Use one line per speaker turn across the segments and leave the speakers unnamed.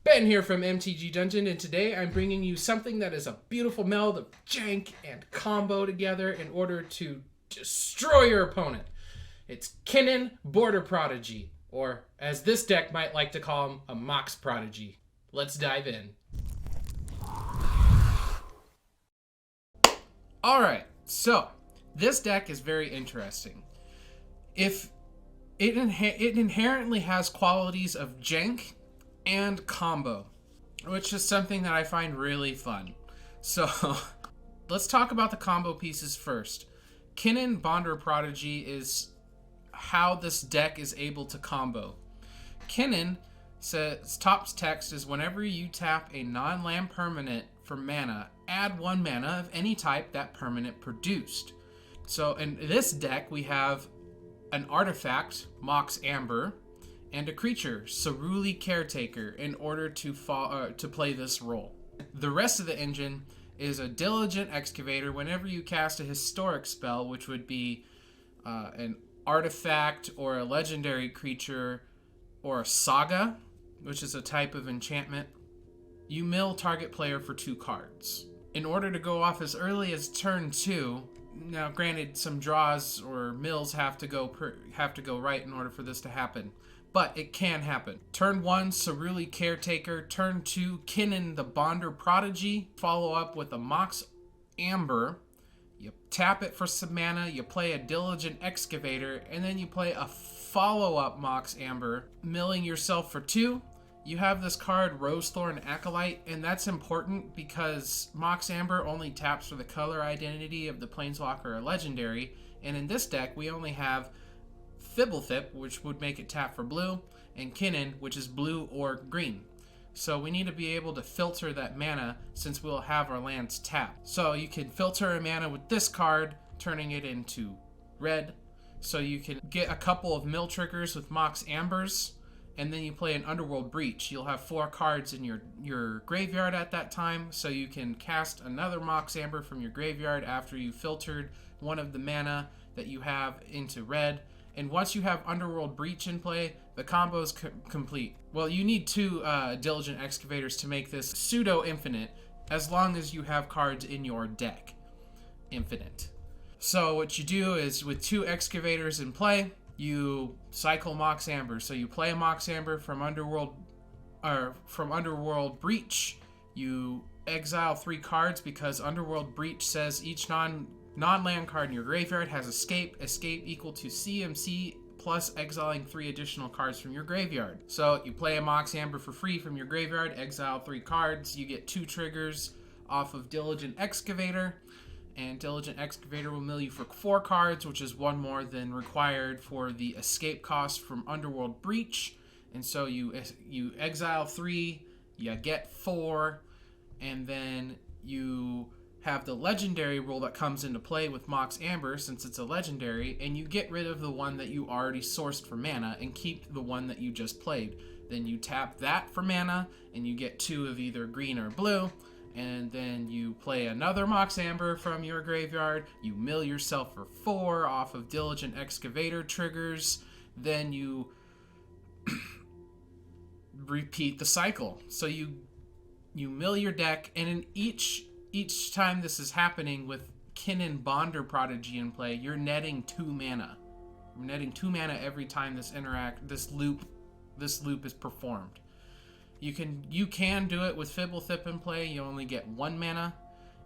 Ben here from MTG Dungeon, and today I'm bringing you something that is a beautiful meld of jank and combo together in order to destroy your opponent. It's Kinnan Border Prodigy, or as this deck might like to call him, a Mox Prodigy. Let's dive in. Alright, so this deck is very interesting. If it inherently has qualities of jank and combo, which is something that I find really fun. So let's talk about the combo pieces first. Kinnan Border Prodigy is how this deck is able to combo. Kinnan says top text is whenever you tap a non-land permanent for mana, add 1 mana of any type that permanent produced. So in this deck we have an artifact, Mox Amber, and a creature, Cerulean Caretaker, in order to play this role. The rest of the engine is a Diligent Excavator whenever you cast a historic spell, which would be an artifact or a legendary creature or a saga, which is a type of enchantment. You mill target player for 2 cards. In order to go off as early as turn 2, now granted some draws or mills have to go right in order for this to happen, but it can happen. Turn 1, Cerulean Caretaker. Turn 2, Kinnan the Border Prodigy. Follow up with a Mox Amber. You tap it for some mana, you play a Diligent Excavator, and then you play a follow-up Mox Amber, milling yourself for 2. You have this card, Rosethorn Acolyte, and that's important because Mox Amber only taps for the color identity of the Planeswalker or Legendary, and in this deck we only have Fibblethip, which would make it tap for blue, and Kinnan, which is blue or green. So we need to be able to filter that mana since we'll have our lands tapped. So you can filter a mana with this card, turning it into red. So you can get a couple of mill triggers with Mox Ambers, and then you play an Underworld Breach. You'll have 4 cards in your graveyard at that time, so you can cast another Mox Amber from your graveyard after you filtered one of the mana that you have into red. And once you have Underworld Breach in play, the combo is complete. Well, you need 2 Diligent Excavators to make this pseudo-infinite, as long as you have cards in your deck. Infinite. So what you do is, with 2 Excavators in play, you cycle Mox Amber. So you play a Mox Amber from Underworld Breach. You exile 3 cards because Underworld Breach says each non-land card in your graveyard has escape equal to CMC plus exiling 3 additional cards from your graveyard. So you play a Mox Amber for free from your graveyard, exile 3 cards, you get 2 triggers off of Diligent Excavator, and Diligent Excavator will mill you for 4 cards, which is 1 more than required for the escape cost from Underworld Breach. And so you exile 3, you get 4, and then you have the legendary rule that comes into play with Mox Amber since it's a legendary, and you get rid of the one that you already sourced for mana and keep the one that you just played. Then you tap that for mana and you get 2 of either green or blue, and then you play another Mox Amber from your graveyard, you mill yourself for 4 off of Diligent Excavator triggers, then you repeat the cycle. So you mill your deck, and in each time this is happening with Kinnan Border Prodigy in play, you're netting 2 mana. You're netting 2 mana every time this loop is performed. You can do it with Fibblethip in play. You only get 1 mana.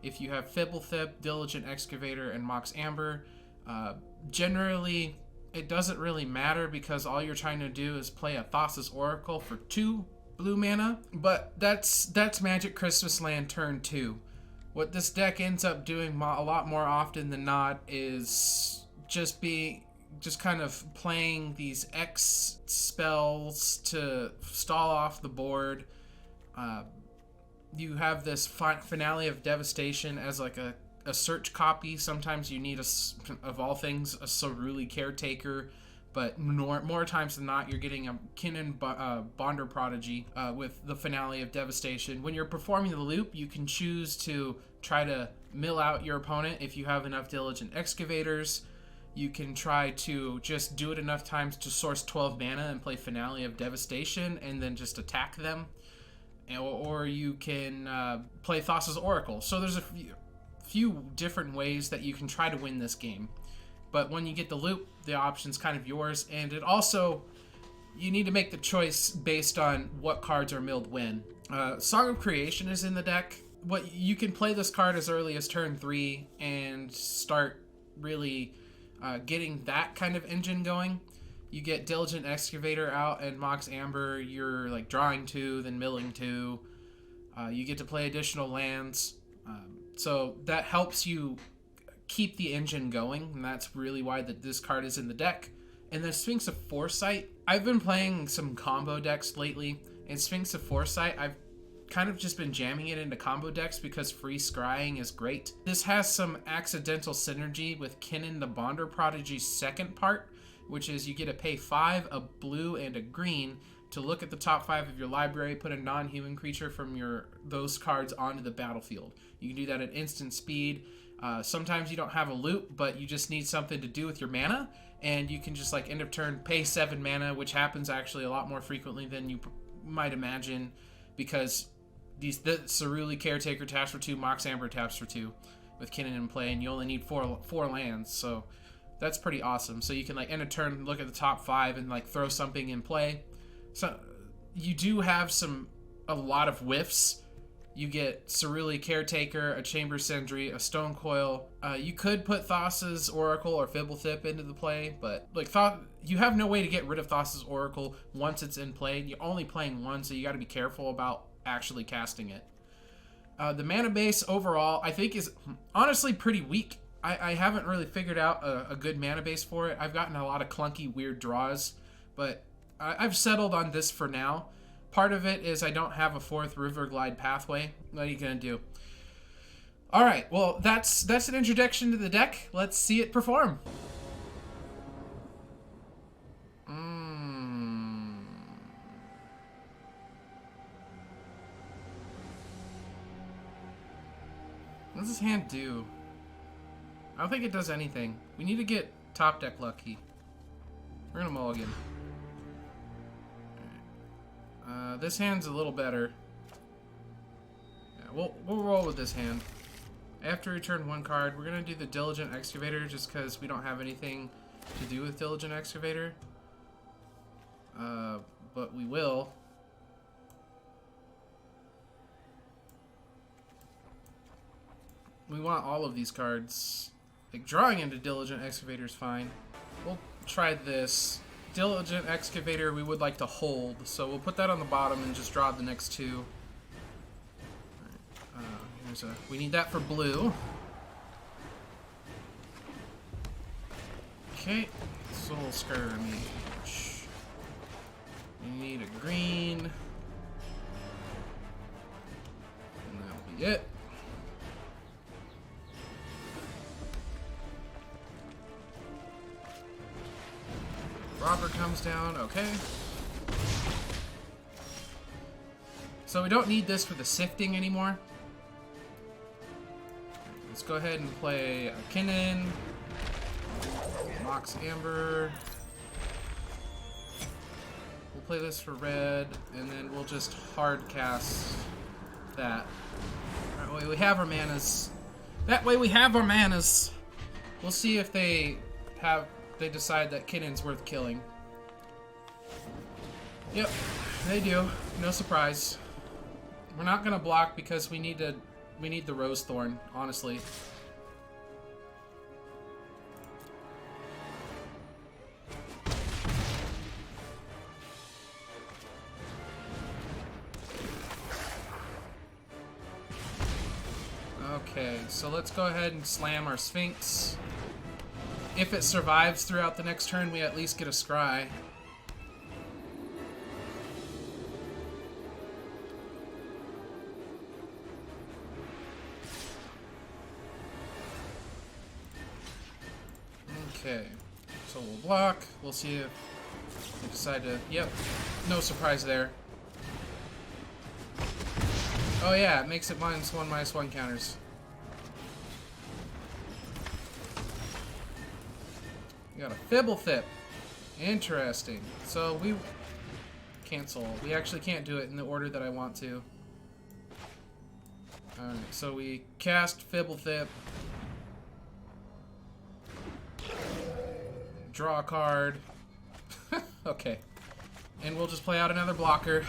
If you have Fibblethip, Diligent Excavator, and Mox Amber, generally it doesn't really matter because all you're trying to do is play a Thassa's Oracle for 2 blue mana. But that's Magic Christmas Land turn 2. What this deck ends up doing a lot more often than not is just kind of playing these X spells to stall off the board. You have this Finale of Devastation as like a search copy. Sometimes you need, of all things, a Cerulean Caretaker, but more times than not, you're getting a Kinnan Border Prodigy with the Finale of Devastation. When you're performing the loop, you can choose to try to mill out your opponent if you have enough Diligent Excavators. You can try to just do it enough times to source 12 mana and play Finale of Devastation and then just attack them. or you can play Thassa's Oracle. So there's a few different ways that you can try to win this game. But when you get the loot, the option's kind of yours, and it also, you need to make the choice based on what cards are milled when. Song of Creation is in the deck. You can play this card as early as turn 3 and start really getting that kind of engine going. You get Diligent Excavator out and Mox Amber, you're like drawing 2, then milling 2. You get to play additional lands. So that helps you keep the engine going, and that's really why this card is in the deck. And then Sphinx of Foresight. I've been playing some combo decks lately, and Sphinx of Foresight, I've kind of just been jamming it into combo decks because free scrying is great. This has some accidental synergy with Kinnan the Bonder Prodigy's second part, which is you get to pay 5, a blue, and a green to look at the top 5 of your library, put a non-human creature from those cards onto the battlefield. You can do that at instant speed. Sometimes you don't have a loot, but you just need something to do with your mana, and you can just like end of turn pay 7 mana, which happens actually a lot more frequently than you might imagine, because the Ceruli Caretaker taps for 2, Mox Amber taps for 2 with Kinnan in play, and you only need 4 lands, so that's pretty awesome. So you can like end of turn, look at the top 5, and like throw something in play. So you do have a lot of whiffs. You get Ceruli Caretaker, a Chamber Sentry, a Stone Coil. You could put Thassa's Oracle or Fibblethip into the play, but like you have no way to get rid of Thassa's Oracle once it's in play. You're only playing one, so you got to be careful about actually casting it. The mana base overall, I think, is honestly pretty weak. I haven't really figured out a good mana base for it. I've gotten a lot of clunky, weird draws, but I've settled on this for now. Part of it is I don't have a 4th River Glide pathway. What are you going to do? All right, well, that's an introduction to the deck. Let's see it perform. What does this hand do? I don't think it does anything. We need to get top deck lucky. We're gonna mulligan. This hand's a little better. Yeah, we'll roll with this hand. After we return 1 card, we're gonna do the Diligent Excavator just because we don't have anything to do with Diligent Excavator. But we will. We want all of these cards. Like, drawing into Diligent Excavator is fine. We'll try this. Diligent Excavator we would like to hold, so we'll put that on the bottom and just draw the next 2. Right, we need that for blue. Okay, Soul Skirmish. We need a green. And that'll be it. Robber comes down, okay. So we don't need this for the sifting anymore. Let's go ahead and play a Kinnan, Mox Amber. We'll play this for red, and then we'll just hard cast that. That way we have our manas. That way we have our manas. We'll see if they decide that Kinnan's worth killing. Yep, they do. No surprise. We're not gonna block because we need the Rose Thorn, honestly. Okay, so let's go ahead and slam our Sphinx. If it survives throughout the next turn, we at least get a scry. Okay, so we'll block. We'll see if we decide to... Yep, no surprise there. Oh yeah, it makes it -1/-1 counters. We got a Fibblethip. Interesting. So we cancel. We actually can't do it in the order that I want to. Alright, so we cast Fibblethip. Draw a card. Okay. And we'll just play out another blocker.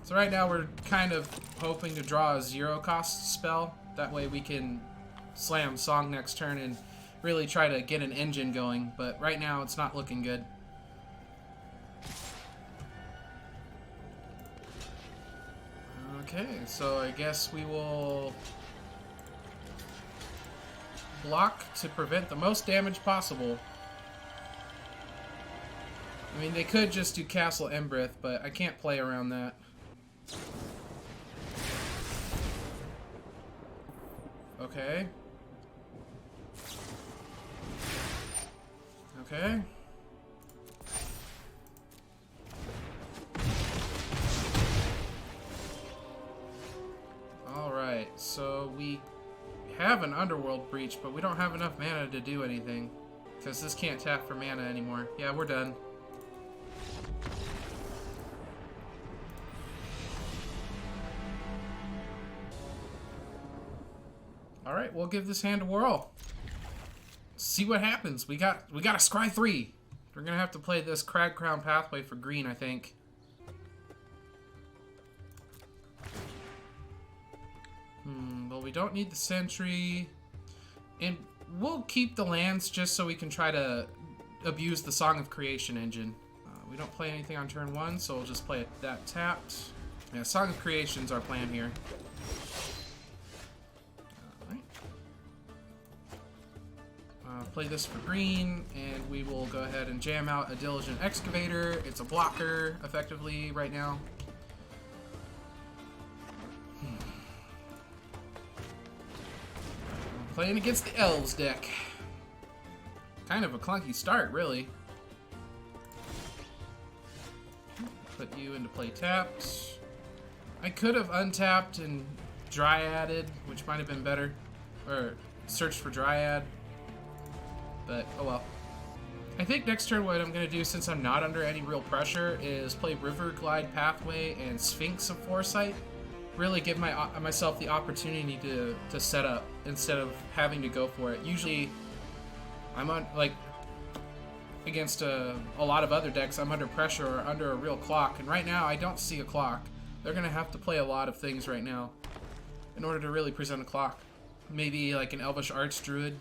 So right now we're kind of hoping to draw a 0-cost spell. That way we can slam Song next turn and really try to get an engine going. But right now it's not looking good. Okay, so I guess we will block to prevent the most damage possible. I mean, they could just do Castle Embrith, but I can't play around that. Okay. Okay. Alright, so we have an Underworld Breach, but we don't have enough mana to do anything. Because this can't tap for mana anymore. Yeah, we're done. Alright, we'll give this hand a whirl. See what happens. We got a Scry 3. We're gonna have to play this Crag Crown Pathway for green, I think. Well, we don't need the Sentry. And we'll keep the lands just so we can try to abuse the Song of Creation engine. We don't play anything on turn 1, so we'll just play that tapped. Yeah, Song of Creation's our plan here. Play this for green, and we will go ahead and jam out a Diligent Excavator. It's a blocker, effectively, right now. Playing against the Elves deck. Kind of a clunky start, really. Put you into play tapped. I could have untapped and Dryaded, which might have been better. Or searched for Dryad. But, oh well. I think next turn what I'm going to do, since I'm not under any real pressure, is play River Glide Pathway and Sphinx of Foresight. Really give myself the opportunity to set up instead of having to go for it. Usually, I'm on, like, against a lot of other decks, I'm under pressure or under a real clock. And right now, I don't see a clock. They're going to have to play a lot of things right now in order to really present a clock. Maybe like an Elvish Archdruid.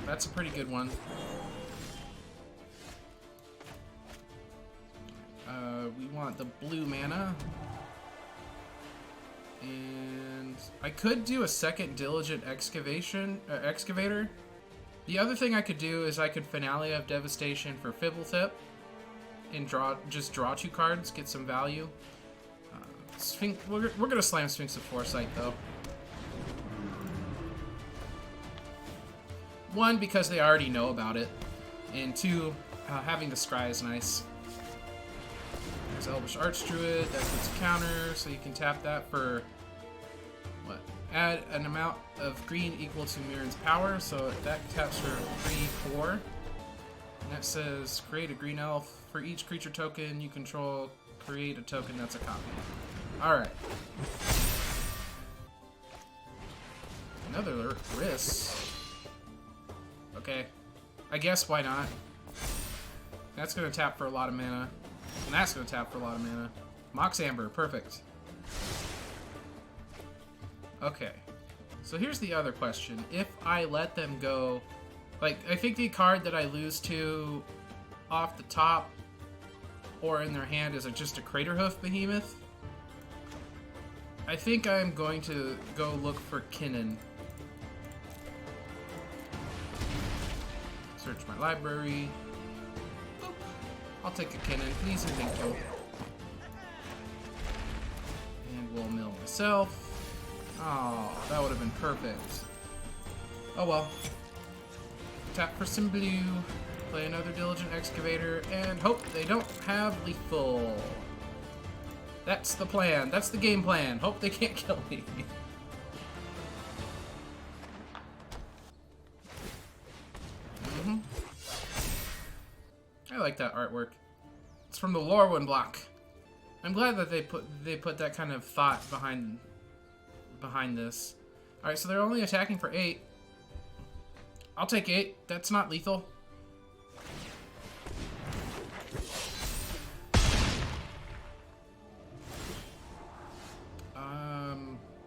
That's a pretty good one. We want the blue mana. And I could do a second Diligent Excavator. The other thing I could do is I could Finale of Devastation for Fibblethip and just draw 2 cards, get some value. We're gonna slam Sphinx of Foresight though. 1, because they already know about it, and 2, having the scry is nice. There's Elvish Archdruid, that puts a counter, so you can tap that for, what? Add an amount of green equal to Mirren's power, so that taps for 3/4. And that says, create a green elf. For each creature token you control, create a token that's a copy. Alright. Another Riss. Okay. I guess why not? That's gonna tap for a lot of mana. And that's gonna tap for a lot of mana. Mox Amber, perfect. Okay. So here's the other question. If I let them go... Like, I think the card that I lose to off the top or in their hand is just a Craterhoof Behemoth. I think I'm going to go look for Kinnan. Search my library. Boop. I'll take a Kinnan, please and thank you. And we'll mill myself. Oh, that would have been perfect. Oh well. Tap for some blue. Play another Diligent Excavator, and hope they don't have lethal. That's the plan. That's the game plan. Hope they can't kill me. I like that artwork. It's from the Lorwyn block. I'm glad that they put that kind of thought behind this. All right, so they're only attacking for 8. I'll take 8. That's not lethal.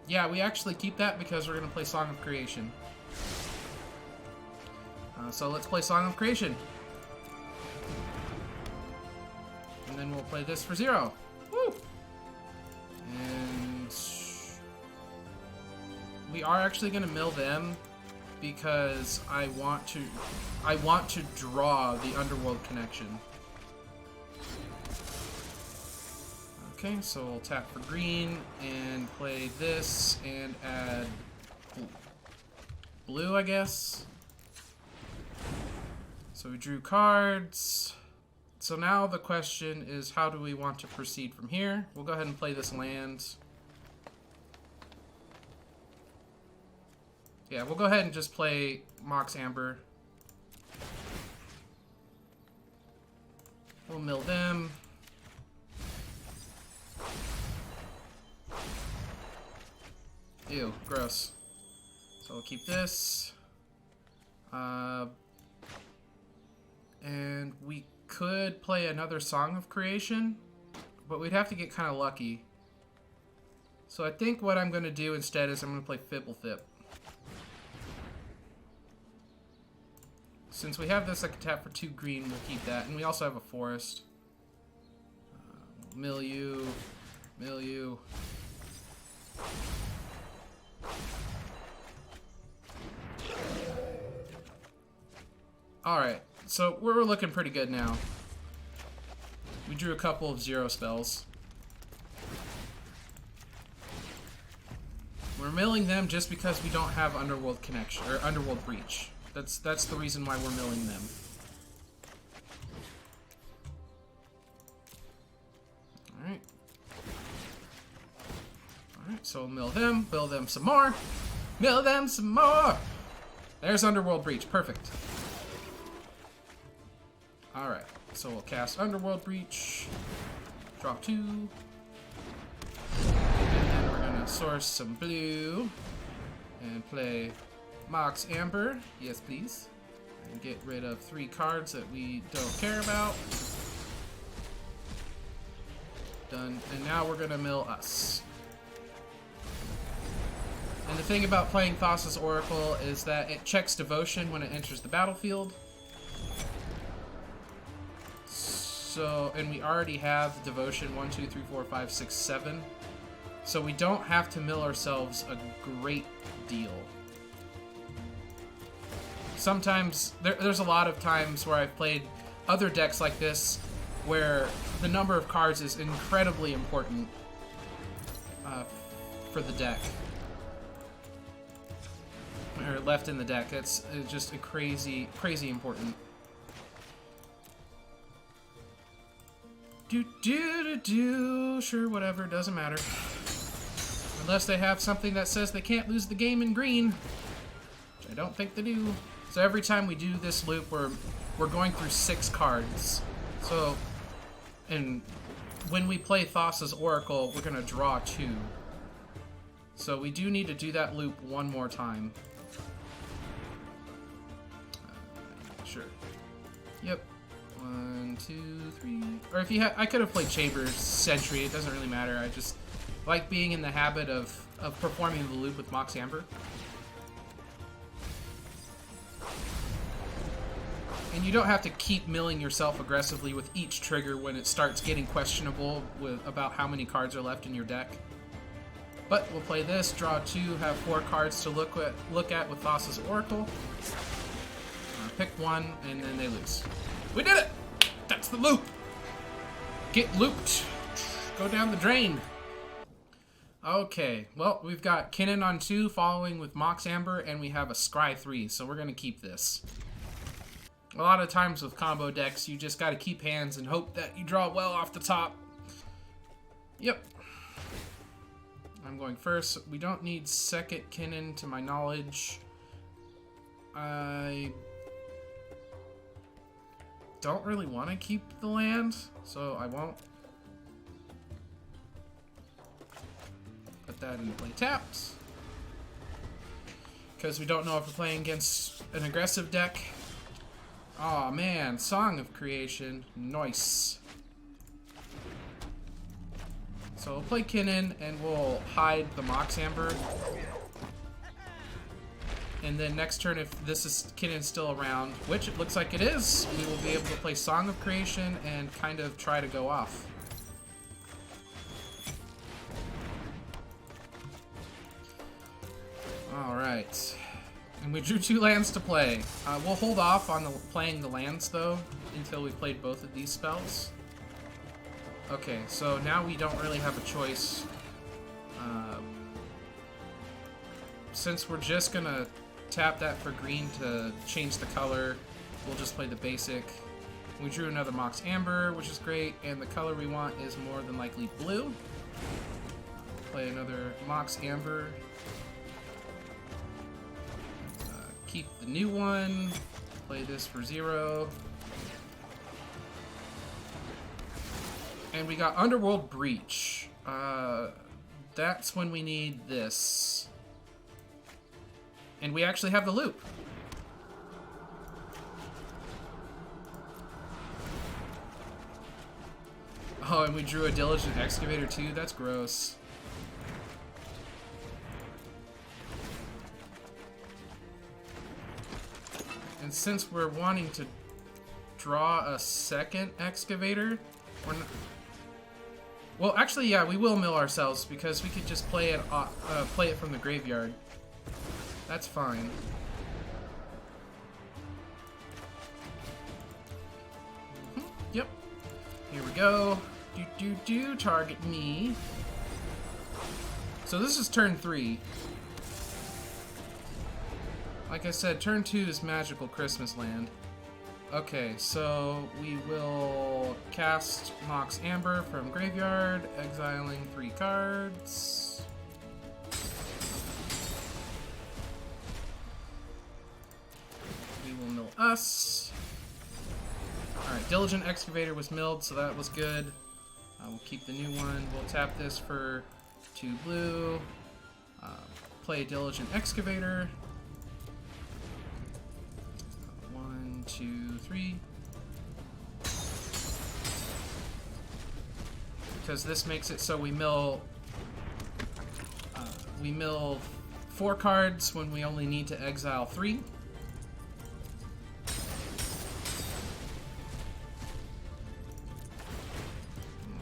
Yeah, we actually keep that because we're gonna play Song of Creation. So let's play Song of Creation. And then we'll play this for 0. Woo! And we are actually gonna mill them because I want to draw the Underworld connection. Okay, so we'll tap for green and play this and add blue, I guess. So we drew cards. So now the question is, how do we want to proceed from here? We'll go ahead and play this land. Yeah, we'll go ahead and just play Mox Amber. We'll mill them. Ew, gross. So we'll keep this. And we could play another Song of Creation, but we'd have to get kind of lucky. So I think what I'm going to do instead is I'm going to play Fibblethip. Since we have this, I can tap for 2 green, we'll keep that. And we also have a forest. Mill you. Mill you. Alright, so we're looking pretty good now. We drew a couple of 0 spells. We're milling them just because we don't have Underworld Connection, or Underworld Breach. That's the reason why we're milling them. Alright. Alright, so we'll mill them some more. Mill them some more! There's Underworld Breach, perfect. Alright, so we'll cast Underworld Breach. Draw 2. And then we're gonna source some blue. And play Mox Amber. Yes, please. And get rid of 3 cards that we don't care about. Done. And now we're gonna mill us. And the thing about playing Thassa's Oracle is that it checks devotion when it enters the battlefield. So, and we already have devotion 1, 2, 3, 4, 5, 6, 7. So we don't have to mill ourselves a great deal. Sometimes, there's a lot of times where I've played other decks like this where the number of cards is incredibly important for the deck. Or left in the deck. It's just a crazy important. Sure, whatever, doesn't matter. Unless they have something that says they can't lose the game in green. Which I don't think they do. So every time we do this loop, we're going through 6 cards. So, and when we play Thassa's Oracle, we're gonna draw 2. So we do need to do that loop one more time. Sure. Yep. 1, 2, 3. Or if you I could have played Chamber's Sentry. It doesn't really matter. I just like being in the habit of performing the loop with Mox Amber. And you don't have to keep milling yourself aggressively with each trigger when it starts getting questionable about how many cards are left in your deck. But we'll play this, draw 2, have 4 cards to look at with Thassa's Oracle. Pick 1, and then they lose. We did it! That's the loop! Get looped. Go down the drain. Okay, well, we've got Kinnan on 2, following with Mox Amber, and we have a Scry 3, so we're going to keep this. A lot of times with combo decks, you just got to keep hands and hope that you draw well off the top. Yep. I'm going first. We don't need second Kinnan to my knowledge. don't really want to keep the land, so I won't. Put that into play tapped. Because we don't know if we're playing against an aggressive deck. Aw, man. Song of Creation. Nice. So we'll play Kinnan, and we'll hide the Mox Amber. And then next turn, if this is Kinnan still around, which it looks like it is, we will be able to play Song of Creation and kind of try to go off. Alright. And we drew 2 lands to play. We'll hold off on playing the lands, though, until we've played both of these spells. Okay, so now we don't really have a choice. Since we're just gonna tap that for green to change the color, we'll just play the basic. We drew another Mox Amber, which is great, and the color we want is more than likely blue. Play another Mox Amber. Keep the new one. Play this for 0. And we got Underworld Breach. That's when we need this. And we actually have the loop. Oh, and we drew a Diligent Excavator too? That's gross. And since we're wanting to draw a second Excavator, we're not... Well, actually, yeah, we will mill ourselves because we could just play it from the graveyard. That's fine. Yep. Here we go. Target me. So this is turn 3. Like I said, turn 2 is Magical Christmas Land. Okay, so we will cast Mox Amber from graveyard, exiling 3 cards. We will mill us. Alright, Diligent Excavator was milled, so that was good. We'll keep the new one. We'll tap this for 2 blue. Play Diligent Excavator. 1, 2, 3. Because this makes it so we mill 4 cards when we only need to exile 3.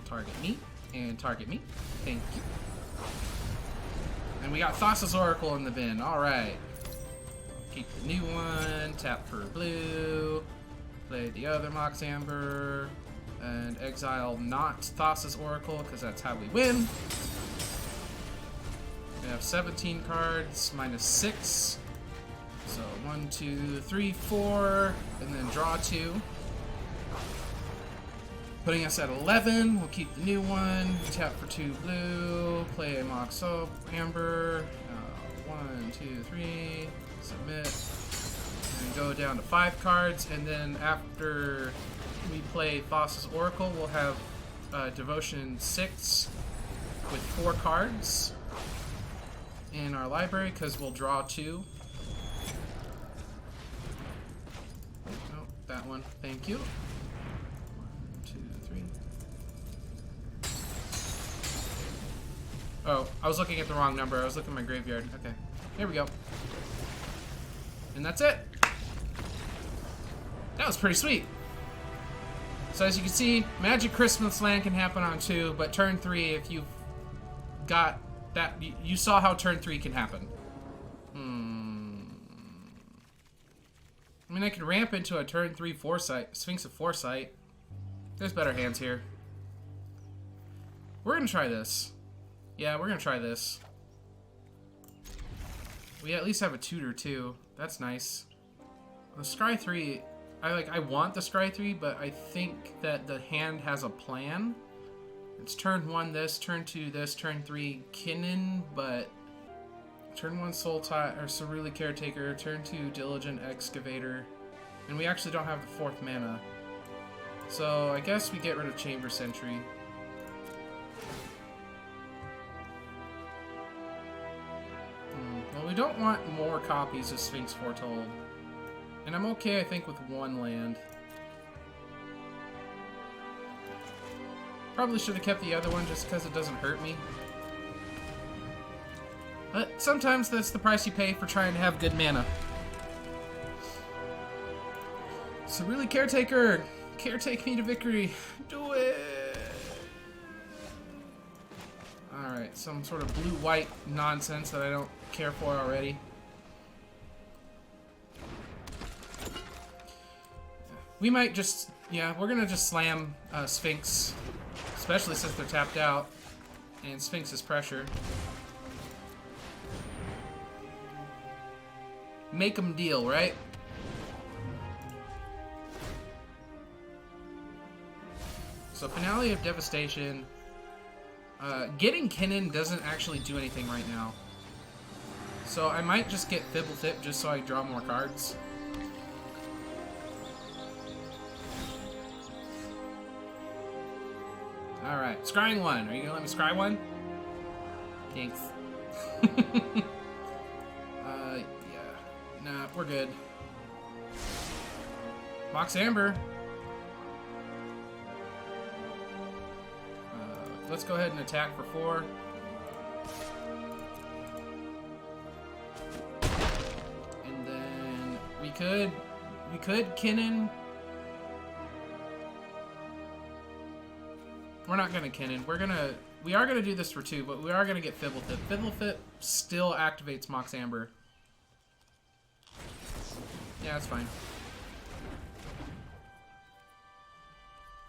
Target me and target me. Thank you. And we got Thassa's Oracle in the bin. All right. Keep the new one. Tap for blue. Play the other Mox Amber. And exile not Thassa's Oracle, because that's how we win. We have 17 cards, minus 6. So 1, 2, 3, 4, and then draw 2. Putting us at 11. We'll keep the new one. Tap for 2 blue. Play a Mox Amber. 1, 2, 3. Submit. And go down to 5 cards. And then after we play Thassa's Oracle, we'll have Devotion 6 with 4 cards in our library, because we'll draw 2. Oh, that one. Thank you. 1, 2, 3. Oh, I was looking at the wrong number. I was looking at my graveyard. Okay. Here we go. And that's it. That was pretty sweet. So as you can see, Magic Christmas Land can happen on 2, but turn 3, if you've got that, you saw how turn 3 can happen. I mean, I could ramp into a turn 3 Foresight, Sphinx of Foresight. There's better hands here. We're gonna try this. Yeah, we're gonna try this. We at least have a tutor too. That's nice. The Scry 3, I want the Scry 3, but I think that the hand has a plan. It's turn 1 this, turn 2 this, turn 3 Kinnan, but turn 1 Soul Tie or Cerulean Caretaker, turn 2 Diligent Excavator, and we actually don't have the 4th mana. So I guess we get rid of Chamber Sentry. Well, we don't want more copies of Sphinx Foretold. And I'm okay, I think, with one land. Probably should have kept the other one just because it doesn't hurt me. But sometimes that's the price you pay for trying to have good mana. So really, Caretaker, caretake me to victory. Do it! Alright, some sort of blue-white nonsense that I don't care for already. We might just, yeah, we're gonna just slam Sphinx, especially since they're tapped out, and Sphinx is pressure. Make them deal, right? So Finale of Devastation. Getting Kinnan doesn't actually do anything right now. So I might just get Fibble Tip just so I draw more cards. Alright, scrying one. Are you gonna let me scry one? Thanks. Yeah. Nah, we're good. Mox Amber. Let's go ahead and attack for 4. And then we could Kinnan. We're not gonna Kinnan. We are gonna do this for 2, but we are gonna get Fibblefip. Fibblefip still activates Mox Amber. Yeah, that's fine.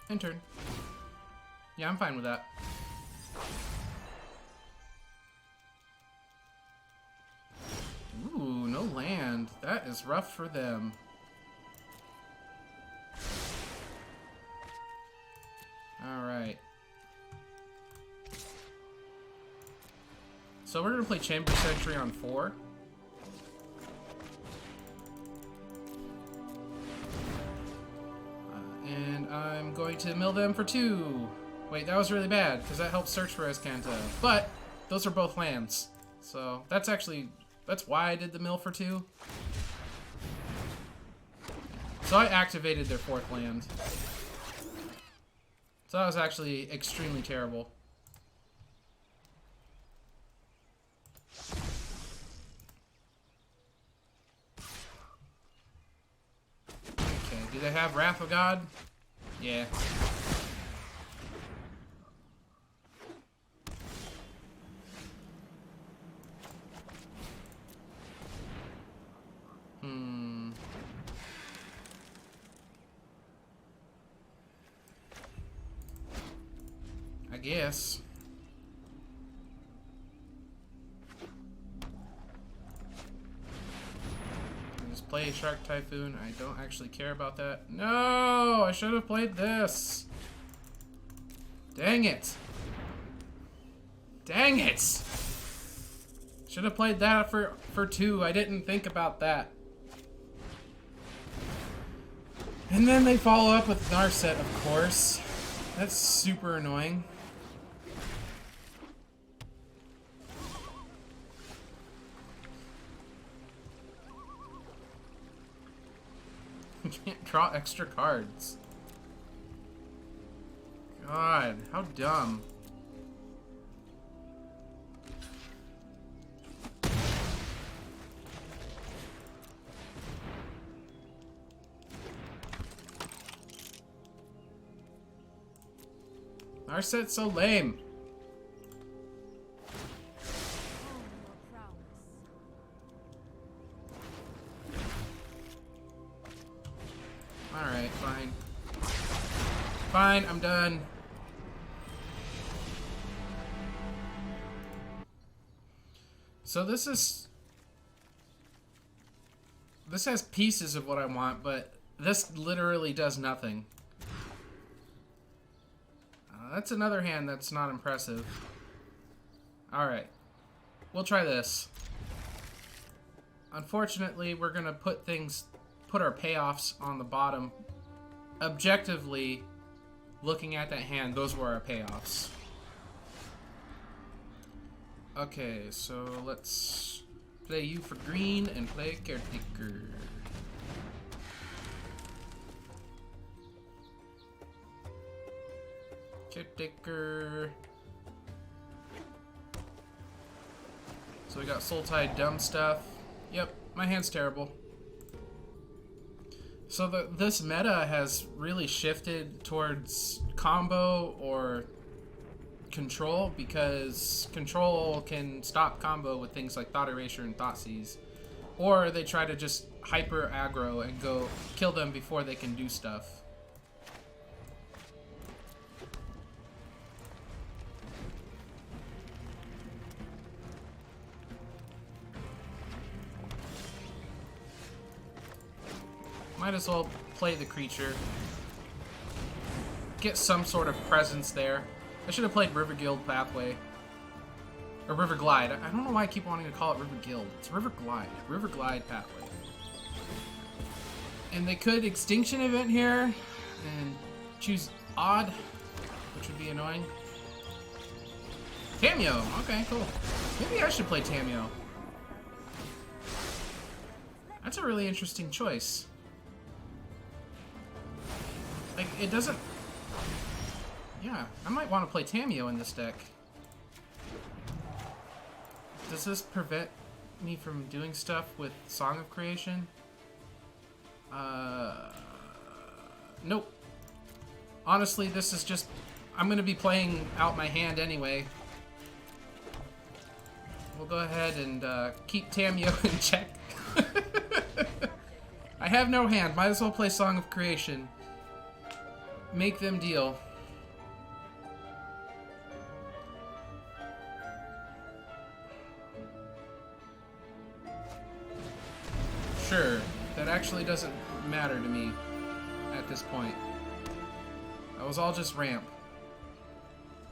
End turn. Yeah, I'm fine with that. Ooh, no land. That is rough for them. Alright. So we're going to play Chamber Sentry on 4. And I'm going to mill them for 2. Wait, that was really bad, because that helps search for Escanta. But those are both lands. So that's why I did the mill for 2. So I activated their 4th land. So that was actually extremely terrible. Okay, do they have Wrath of God? Yeah. I guess. Just play Shark Typhoon. I don't actually care about that. No! I should have played this. Dang it. Dang it! Should have played that for 2. I didn't think about that. And then they follow up with Narset, of course. That's super annoying. You can't draw extra cards. God, how dumb. Our set's so lame. Alright, fine. Fine, I'm done. So this has pieces of what I want, but this literally does nothing. That's another hand that's not impressive. Alright. We'll try this. Unfortunately, we're gonna put our payoffs on the bottom. Objectively, looking at that hand, those were our payoffs. Okay, so let's play you for green and play Caretaker. Caretaker. So we got Soul Tide dumb stuff. Yep, my hand's terrible. So this meta has really shifted towards combo or control, because control can stop combo with things like Thought Erasure and Thought Seize. Or they try to just hyper aggro and go kill them before they can do stuff. Might as well play the creature. Get some sort of presence there. I should have played River Guild Pathway. Or River Glide. I don't know why I keep wanting to call it River Guild. It's River Glide. River Glide Pathway. And they could Extinction Event here and choose Odd, which would be annoying. Tameo! Okay, cool. Maybe I should play Tameo. That's a really interesting choice. Like, it doesn't... Yeah, I might want to play Tameo in this deck. Does this prevent me from doing stuff with Song of Creation? Nope. Honestly, this is just... I'm going to be playing out my hand anyway. We'll go ahead and keep Tameo in check. I have no hand. Might as well play Song of Creation. Make them deal. Sure, that actually doesn't matter to me at this point. That was all just ramp.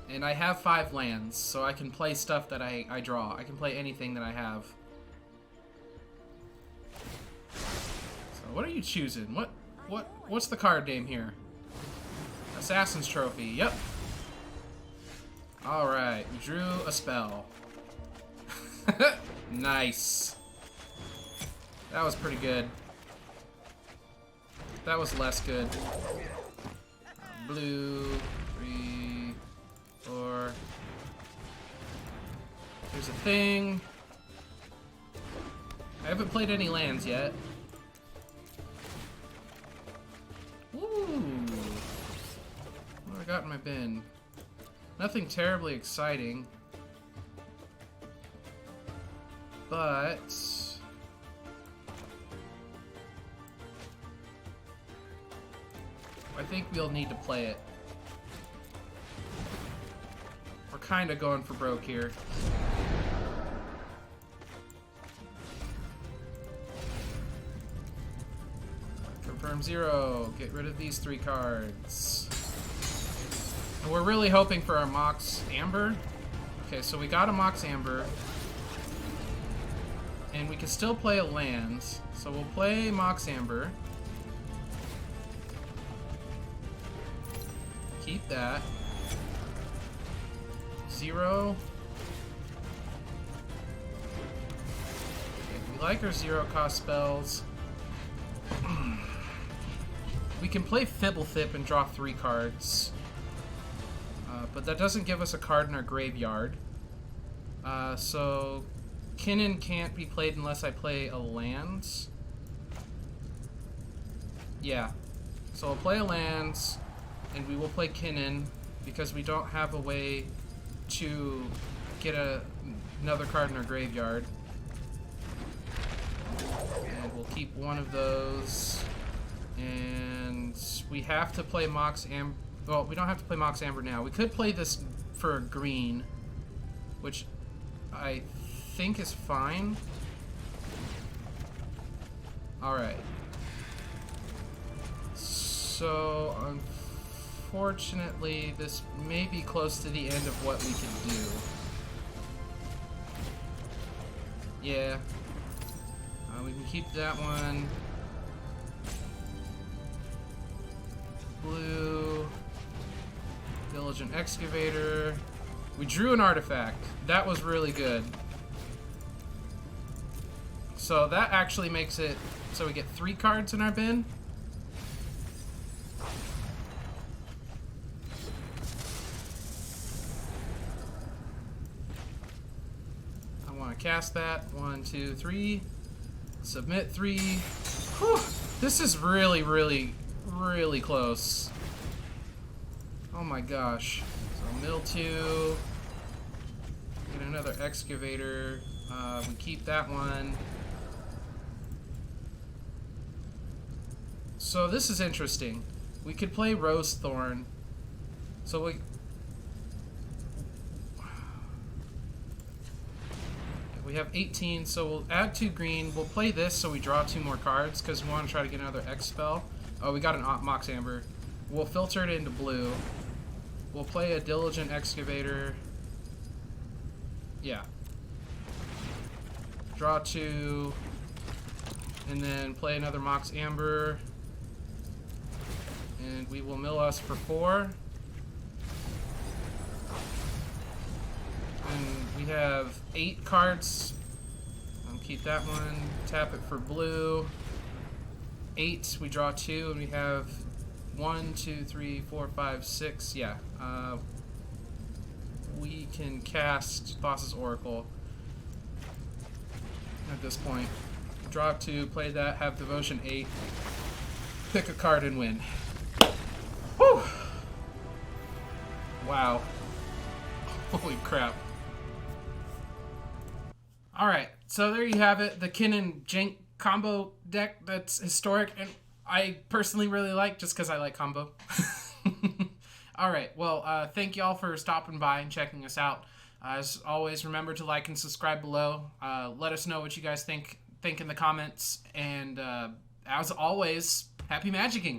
And I have 5 lands, so I can play stuff that I draw. I can play anything that I have. So what are you choosing? What's the card name here? Assassin's Trophy, yep. Alright, we drew a spell. Nice. That was pretty good. That was less good. Blue, 3, 4. Here's a thing. I haven't played any lands yet. Woo! What do I got in my bin? Nothing terribly exciting. But... I think we'll need to play it. We're kind of going for broke here. Confirm 0. Get rid of these 3 cards. And we're really hoping for our Mox Amber. Okay, so we got a Mox Amber. And we can still play a land. So we'll play Mox Amber. Keep that. 0. Okay, we like our 0-cost spells. We can play Fibblethip and draw 3 cards. But that doesn't give us a card in our graveyard. So Kinnan can't be played unless I play a land. Yeah. So I'll play a land. And we will play Kinnan because we don't have a way to get another card in our graveyard. And we'll keep one of those. And we have to play Mox Amber. Well, we don't have to play Mox Amber now. We could play this for green, which I think is fine. Alright. So, unfortunately, this may be close to the end of what we can do. Yeah. We can keep that one. Blue. Diligent Excavator. We drew an artifact. That was really good. So that actually makes it so we get 3 cards in our bin. I want to cast that. 1, 2, 3. Submit 3. Whew. This is really, really, really close. Oh my gosh. So mill 2. Get another excavator. We keep that one. So this is interesting. We could play Rose Thorn. So we have 18, so we'll add 2 green. We'll play this so we draw 2 more cards because we want to try to get another X spell. Oh, we got an Mox Amber. We'll filter it into blue. We'll play a Diligent Excavator. Yeah. Draw 2. And then play another Mox Amber. And we will mill us for 4. And we have 8 cards. I'll keep that one. Tap it for blue. 8. We draw 2, and we have 1, 2, 3, 4, 5, 6. Yeah. We can cast Boss's Oracle at this point. Draw 2, play that, have Devotion 8. Pick a card and win. Whew! Wow. Holy crap. Alright, so there you have it. The Kinnan Jank combo deck that's historic and I personally really like just because I like combo. Alright, well, thank y'all for stopping by and checking us out. As always, remember to like and subscribe below. Let us know what you guys think in the comments. And as always, happy magicking!